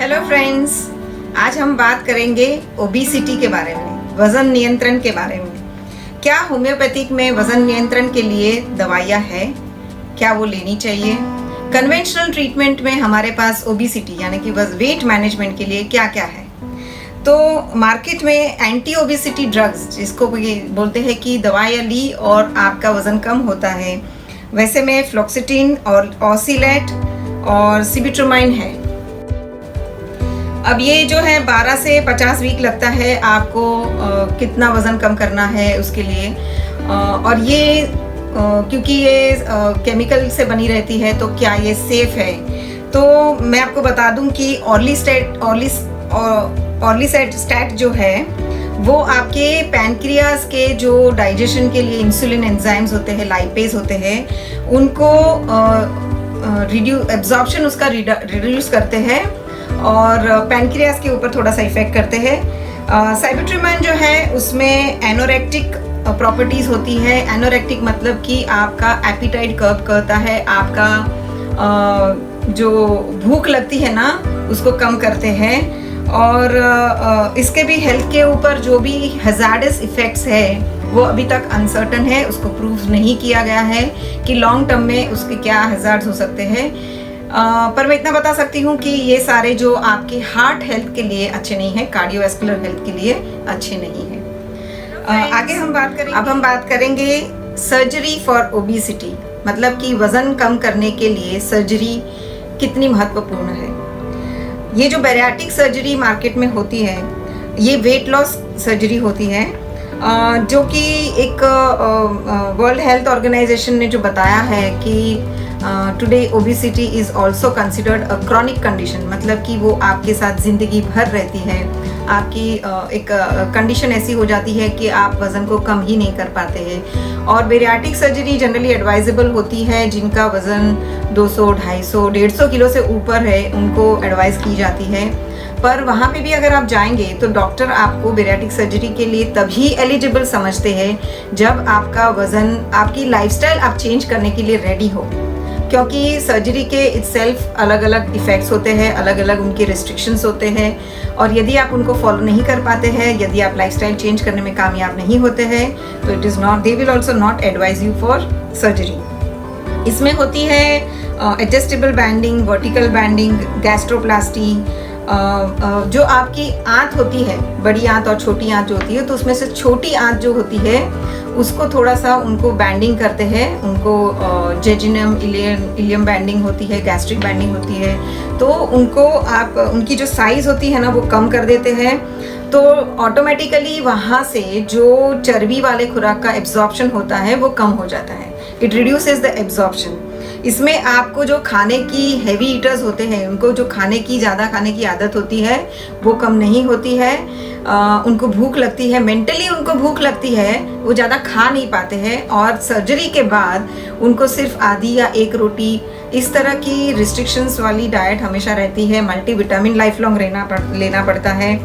Hello friends, आज हम बात करेंगे ओबेसिटी के बारे में, वजन नियंत्रण के बारे में। क्या होम्योपैथिक में वजन नियंत्रण के लिए दवाइयाँ हैं? क्या वो लेनी चाहिए? कन्वेंशनल ट्रीटमेंट में हमारे पास ओबेसिटी यानी कि वेट मैनेजमेंट के लिए क्या क्या है? तो मार्केट में एंटी ओबेसिटी ड्रग्स, जिसको बोलते हैं कि दवाइयाँ ली और आपका वज़न कम होता है, वैसे में फ्लोक्सिटिन और ऑसिलेट और सिबिट्रोमाइन है। अब ये जो है 12 से 50 वीक लगता है आपको कितना वज़न कम करना है उसके लिए। और ये क्योंकि ये केमिकल से बनी रहती है, तो क्या ये सेफ़ है? तो मैं आपको बता दूं कि ऑर्लिसेट जो है वो आपके पैनक्रियाज के जो डाइजेशन के लिए इंसुलिन एंजाइम्स होते हैं, लाइपेज होते हैं, उनको एब्जॉर्प्शन उसका रिड्यूस करते हैं और पैनक्रियाज के ऊपर थोड़ा सा इफेक्ट करते हैं। साइबिट्रोमाइन जो है उसमें एनोरेक्टिक प्रॉपर्टीज होती है। एनोरेक्टिक मतलब कि आपका एपिटाइट कर्ब करता है, आपका जो भूख लगती है ना उसको कम करते हैं। और इसके भी हेल्थ के ऊपर जो भी हैजार्डस इफेक्ट्स है वो अभी तक अनसर्टन है, उसको प्रूव नहीं किया गया है कि लॉन्ग टर्म में उसके क्या हैजार्ड्स हो सकते हैं। पर मैं इतना बता सकती हूँ कि ये सारे जो आपके हार्ट हेल्थ के लिए अच्छे नहीं है, कार्डियोवैस्कुलर हेल्थ के लिए अच्छे नहीं है। आगे हम बात करेंगे सर्जरी फॉर ओबेसिटी, मतलब कि वज़न कम करने के लिए सर्जरी कितनी महत्वपूर्ण है। ये जो बैरियाट्रिक सर्जरी मार्केट में होती है, ये वेट लॉस सर्जरी होती है, जो कि एक वर्ल्ड हेल्थ ऑर्गेनाइजेशन ने जो बताया है कि today obesity is also considered a chronic condition, मतलब कि वो आपके साथ ज़िंदगी भर रहती है। आपकी एक कंडीशन ऐसी हो जाती है कि आप वज़न को कम ही नहीं कर पाते हैं। और बैरियाट्रिक सर्जरी जनरली एडवाइजेबल होती है जिनका वज़न 200, 250, 150 किलो से ऊपर है, उनको एडवाइस की जाती है। पर वहाँ पे भी अगर आप जाएंगे तो डॉक्टर आपको बैरियाट्रिक सर्जरी के लिए तभी एलिजिबल समझते हैं जब आपका वज़न, आपकी लाइफस्टाइल आप चेंज करने के लिए रेडी हो, क्योंकि सर्जरी के इटसेल्फ अलग अलग इफ़ेक्ट्स होते हैं, अलग अलग उनके रिस्ट्रिक्शंस होते हैं। और यदि आप उनको फॉलो नहीं कर पाते हैं, यदि आप लाइफस्टाइल चेंज करने में कामयाब नहीं होते हैं, तो they will also not advise you for surgery. इसमें होती है एडजस्टेबल बैंडिंग, वर्टिकल बैंडिंग, गैस्ट्रोप्लास्टी। जो आपकी आंत होती है, बड़ी आंत और छोटी आंत जो होती है, तो उसमें से छोटी आंत जो होती है उसको थोड़ा सा उनको बैंडिंग करते हैं, उनको जेजिनम इलियम बैंडिंग होती है, गैस्ट्रिक बैंडिंग होती है। तो उनको आप उनकी जो साइज़ होती है ना वो कम कर देते हैं, तो ऑटोमेटिकली वहाँ से जो चर्बी वाले खुराक का एब्जॉर्प्शन होता है वो कम हो जाता है। It reduces the absorption. इसमें आपको जो खाने की हैवी ईटर्स होते हैं, उनको जो ज़्यादा खाने की आदत होती है वो कम नहीं होती है। उनको भूख लगती है, मेंटली उनको भूख लगती है, वो ज़्यादा खा नहीं पाते हैं। और सर्जरी के बाद उनको सिर्फ आधी या एक रोटी, इस तरह की रिस्ट्रिक्शंस वाली डाइट हमेशा रहती है। मल्टीविटामिन लाइफ लॉन्ग लेना पड़ता है।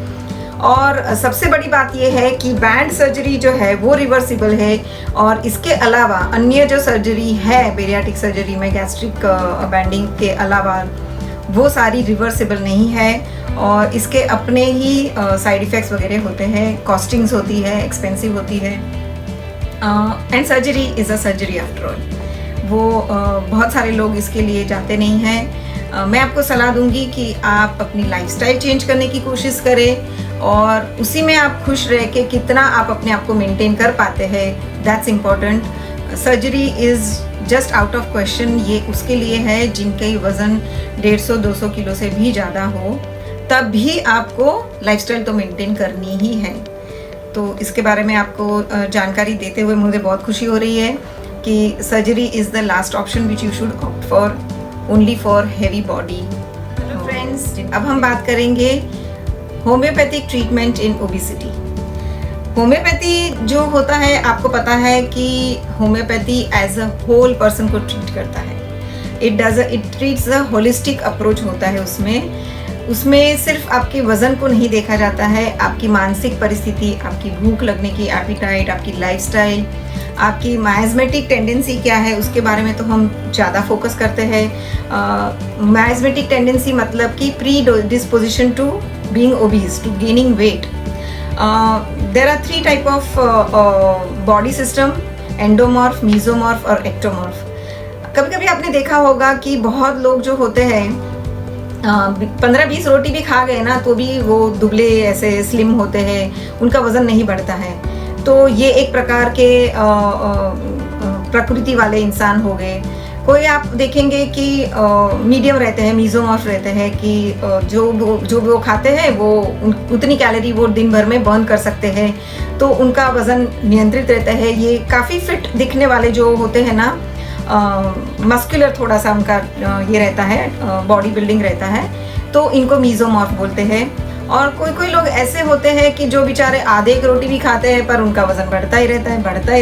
और सबसे बड़ी बात यह है कि बैंड सर्जरी जो है वो रिवर्सिबल है। और इसके अलावा अन्य जो सर्जरी है बैरियाट्रिक सर्जरी में, गैस्ट्रिक बैंडिंग के अलावा, वो सारी रिवर्सिबल नहीं है और इसके अपने ही साइड इफ़ेक्ट्स वगैरह होते हैं, कॉस्टिंग्स होती है, एक्सपेंसिव होती है। And surgery is a surgery after all. वो बहुत सारे लोग इसके लिए जाते नहीं हैं। मैं आपको सलाह दूंगी कि आप अपनी लाइफस्टाइल चेंज करने की कोशिश करें और उसी में आप खुश रह के कितना आप अपने आप को मेंटेन कर पाते हैं, that's important. Surgery is just out of question. ये उसके लिए है जिनके वज़न 150-200 किलो से भी ज़्यादा हो, तब भी आपको लाइफस्टाइल तो मेंटेन करनी ही है। तो इसके बारे में आपको जानकारी देते हुए मुझे बहुत खुशी हो रही है कि surgery is the last option which you should opt for, only for heavy body. Hello friends, अब हम बात करेंगे homeopathic treatment in obesity. Homeopathy जो होता है, आपको पता है कि homeopathy as a whole person को ट्रीट करता है। It treats a holistic approach होता है। उसमें सिर्फ आपके वज़न को नहीं देखा जाता है, आपकी मानसिक परिस्थिति, आपकी भूख लगने की एपिटाइट, आपकी लाइफस्टाइल, आपकी माइज़मेटिक टेंडेंसी क्या है उसके बारे में तो हम ज़्यादा फोकस करते हैं। माइज़मेटिक टेंडेंसी मतलब कि predisposition to being obese, to gaining weight. There are 3 type of body system, endomorph, mesomorph और एक्टोमॉर्फ। कभी कभी आपने देखा होगा कि बहुत लोग जो होते हैं 15-20 रोटी भी खा गए ना तो भी वो दुबले ऐसे स्लिम होते हैं, उनका वज़न नहीं बढ़ता है। तो ये एक प्रकार के प्रकृति वाले इंसान हो गए। कोई आप देखेंगे कि मीडियम रहते हैं, मीजोमॉर्फ रहते हैं कि जो वो खाते हैं वो उतनी कैलोरी वो दिन भर में बर्न कर सकते हैं, तो उनका वज़न नियंत्रित रहता है। ये काफ़ी फिट दिखने वाले जो होते हैं ना, मस्कुलर थोड़ा सा उनका ये रहता है, बॉडी बिल्डिंग रहता है, तो इनको मीजोमॉर्फ बोलते हैं। और कोई लोग ऐसे होते हैं कि जो बेचारे आधे एक रोटी भी खाते हैं पर उनका वज़न बढ़ता ही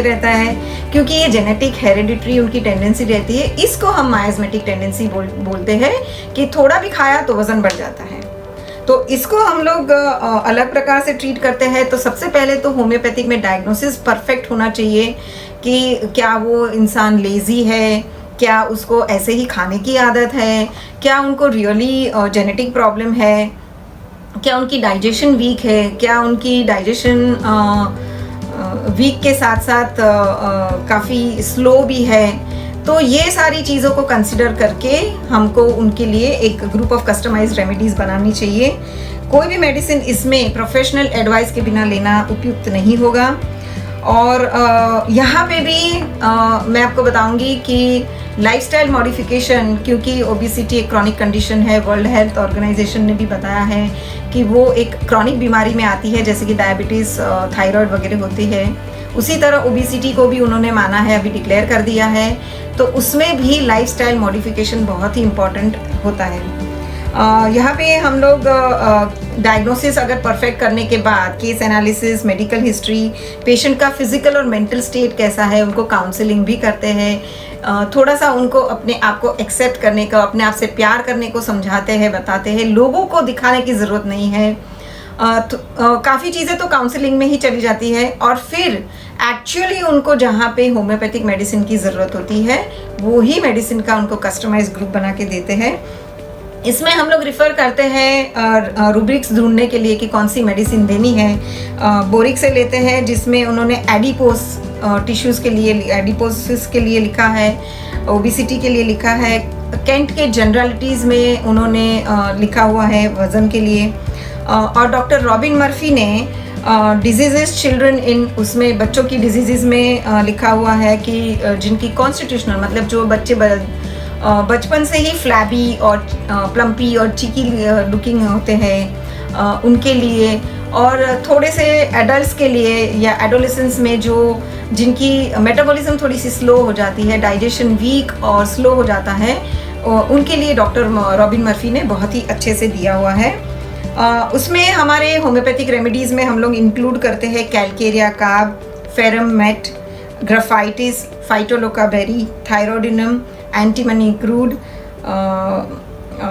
रहता है, क्योंकि ये जेनेटिक हेरिडिटरी उनकी टेंडेंसी रहती है। इसको हम माइज़मेटिक टेंडेंसी बोलते हैं कि थोड़ा भी खाया तो वज़न बढ़ जाता है। तो इसको हम लोग अलग प्रकार से ट्रीट करते हैं। तो सबसे पहले तो होम्योपैथिक में डायग्नोसिस परफेक्ट होना चाहिए कि क्या वो इंसान लेज़ी है, क्या उसको ऐसे ही खाने की आदत है, क्या उनको रियली जेनेटिक प्रॉब्लम है, क्या उनकी डाइजेशन वीक है, क्या उनकी डाइजेशन वीक के साथ साथ काफ़ी स्लो भी है। तो ये सारी चीज़ों को कंसिडर करके हमको उनके लिए एक ग्रुप ऑफ कस्टमाइज्ड रेमेडीज़ बनानी चाहिए। कोई भी मेडिसिन इसमें प्रोफेशनल एडवाइस के बिना लेना उपयुक्त नहीं होगा। और यहाँ पे भी मैं आपको बताऊंगी कि लाइफस्टाइल मॉडिफिकेशन, क्योंकि ओबेसिटी एक क्रॉनिक कंडीशन है, वर्ल्ड हेल्थ ऑर्गेनाइजेशन ने भी बताया है कि वो एक क्रॉनिक बीमारी में आती है, जैसे कि डायबिटीज़, थायराइड वगैरह होती है। उसी तरह ओबेसिटी को भी उन्होंने माना है, अभी डिक्लेयर कर दिया है। तो उसमें भी लाइफस्टाइल मॉडिफिकेशन बहुत ही इम्पॉर्टेंट होता है। यहाँ पे हम लोग डायग्नोसिस अगर परफेक्ट करने के बाद case analysis, medical history, patient का फिजिकल और मेंटल स्टेट कैसा है, उनको काउंसलिंग भी करते हैं। थोड़ा सा उनको अपने आप को एक्सेप्ट करने का, अपने आप से प्यार करने को समझाते हैं, बताते हैं। लोगों को दिखाने की ज़रूरत नहीं है। काफ़ी चीज़ें तो काउंसलिंग में ही चली जाती है। और फिर एक्चुअली उनको जहाँ पे होम्योपैथिक मेडिसिन की ज़रूरत होती है वो ही मेडिसिन का उनको कस्टमाइज ग्रुप बना के देते हैं। इसमें हम लोग रिफ़र करते हैं रूब्रिक्स ढूंढने के लिए कि कौन सी मेडिसिन देनी है। बोरिक से लेते हैं जिसमें उन्होंने एडिपोस टिश्यूज़ के लिए, एडिपोसिस के लिए लिखा है, ओबेसिटी के लिए लिखा है। कैंट के जनरलिटीज़ में उन्होंने लिखा हुआ है वज़न के लिए। और डॉक्टर रॉबिन मर्फी ने डिजीज़ चिल्ड्रन इन, उसमें बच्चों की डिजीज़ में लिखा हुआ है कि जिनकी कॉन्स्टिट्यूशनल मतलब जो बच्चे बचपन से ही फ्लैबी और प्लम्पी और चिकी लुकिंग होते हैं, उनके लिए। और थोड़े से एडल्ट्स के लिए या एडोलेसेंस में जो जिनकी मेटाबॉलिज्म थोड़ी सी स्लो हो जाती है, डाइजेशन वीक और स्लो हो जाता है, उनके लिए डॉक्टर रॉबिन मर्फी ने बहुत ही अच्छे से दिया हुआ है। उसमें हमारे होम्योपैथिक रेमेडीज़ में हम लोग इंक्लूड करते हैं calcarea carb, ferrum met, graphites, phytolacca berry, thyroidinum, antimony crude,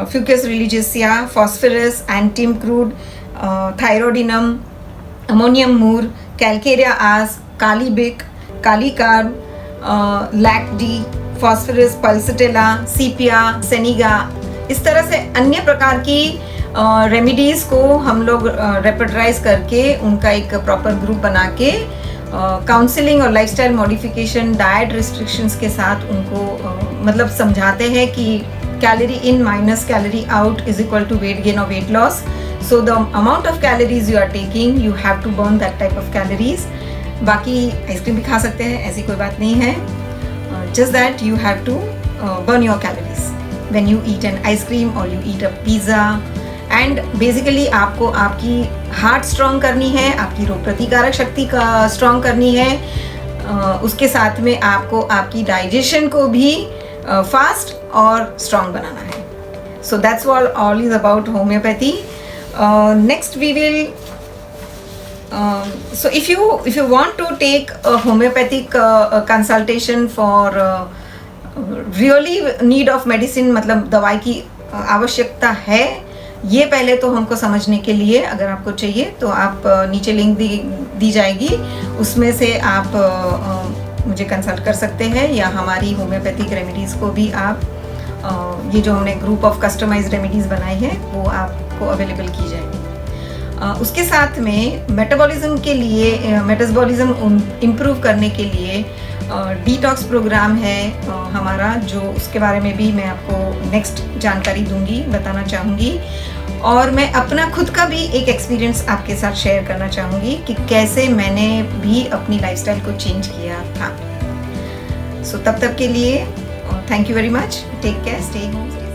fucus रिलीजियसिया, phosphorus, antim crude, thyroidinum, ammonium mur, calcarea ars, kali bich, kali carb, lac d, phosphorus, pulsatilla, sepia, senega. इस तरह से अन्य प्रकार की रेमेडीज़ को हम लोग रेपर्टराइज करके उनका एक प्रॉपर ग्रुप बना के काउंसलिंग और लाइफस्टाइल मॉडिफिकेशन, डाइट रिस्ट्रिक्शंस के साथ उनको मतलब समझाते हैं कि calorie in minus calorie out is equal to weight gain और weight loss. So the amount of calories you are taking, you have to burn that type of calories. बाकी ice cream भी खा सकते हैं, ऐसी कोई बात नहीं है, just that you have to burn your calories when you eat an ice cream और you eat a pizza. And basically आपको आपकी हार्ट स्ट्रॉन्ग करनी है, आपकी रोग प्रतिकारक शक्ति का स्ट्रॉन्ग करनी है, उसके साथ में आपको आपकी डाइजेशन को भी फास्ट और स्ट्रॉन्ग बनाना है। So that's all is about homeopathy. Next we will so if you want to take a homeopathic consultation for really need of medicine, मतलब दवाई की आवश्यकता है, ये पहले तो हमको समझने के लिए अगर आपको चाहिए तो आप नीचे लिंक दी जाएगी, उसमें से आप मुझे कंसल्ट कर सकते हैं, या हमारी होम्योपैथिक रेमेडीज़ को भी आप ये जो हमने ग्रुप ऑफ कस्टमाइज्ड रेमेडीज़ बनाई है वो आपको अवेलेबल की जाएगी। उसके साथ में मेटाबॉलिज्म के लिए, मेटाबॉलिज्म इम्प्रूव करने के लिए डिटॉक्स प्रोग्राम है हमारा, जो उसके बारे में भी मैं आपको नेक्स्ट जानकारी दूंगी, बताना चाहूँगी। और मैं अपना खुद का भी एक एक्सपीरियंस आपके साथ शेयर करना चाहूँगी कि कैसे मैंने भी अपनी लाइफस्टाइल को चेंज किया था। सो तब तक के लिए thank you very much, take care, stay home.